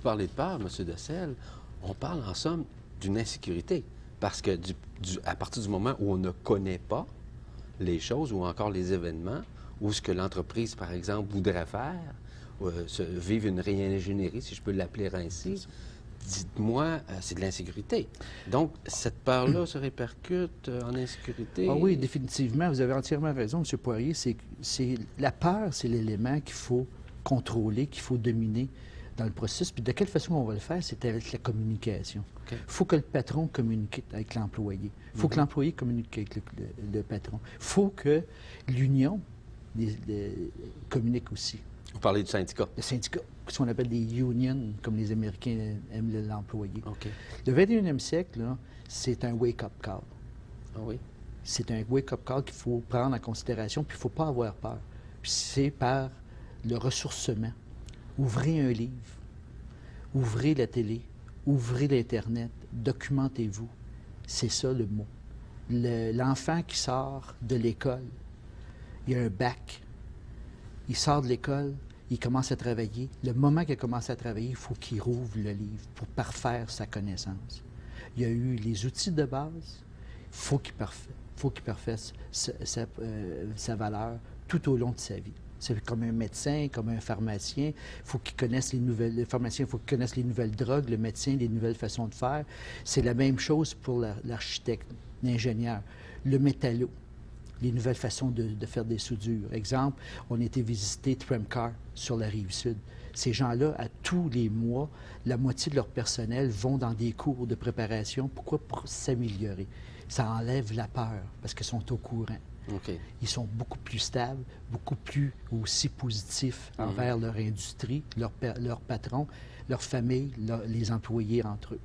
vous parlez de peur, M. Decelle, on parle en somme d'une insécurité. Parce que à partir du moment où on ne connaît pas les choses ou encore les événements, ou ce que l'entreprise, par exemple, voudrait faire, vivre une réingénierie, si je peux l'appeler ainsi, dites-moi, c'est de l'insécurité. Donc, cette peur-là se répercute en insécurité? Ah oui, définitivement. Vous avez entièrement raison, M. Poirier. La peur, c'est l'élément qu'il faut contrôler, qu'il faut dominer dans le processus. Puis de quelle façon on va le faire? C'est avec la communication. Il faut que le patron communique avec l'employé. Il faut que l'employé communique avec le patron. Il faut que l'union communique aussi. Vous parlez du syndicat. Le syndicat, ce qu'on appelle des unions, comme les Américains aiment l'employer. Okay. Le 21e siècle, c'est un wake-up call. Ah oui? C'est un wake-up call qu'il faut prendre en considération, puis il ne faut pas avoir peur. Puis c'est par le ressourcement. Ouvrez un livre, ouvrez la télé, ouvrez l'Internet, documentez-vous. C'est ça le mot. L'enfant qui sort de l'école, il a un bac, il sort de l'école, il commence à travailler. Le moment qu'il commence à travailler, il faut qu'il rouvre le livre pour parfaire sa connaissance. Il y a eu les outils de base, il faut qu'il parfasse sa valeur tout au long de sa vie. C'est comme un médecin, comme un pharmacien. Il faut qu'il connaisse le pharmacien, il faut qu'il connaisse les nouvelles drogues, le médecin, les nouvelles façons de faire. C'est la même chose pour l'architecte, l'ingénieur, le métallo, les nouvelles façons de faire des soudures. Exemple, on a été visiter Tramcar sur la Rive-Sud. Ces gens-là, à tous les mois, la moitié de leur personnel vont dans des cours de préparation. Pourquoi? Pour s'améliorer. Ça enlève la peur, parce qu'ils sont au courant. Okay. Ils sont beaucoup plus stables, beaucoup plus aussi positifs envers leur industrie, leur patron, leur famille, les employés entre eux.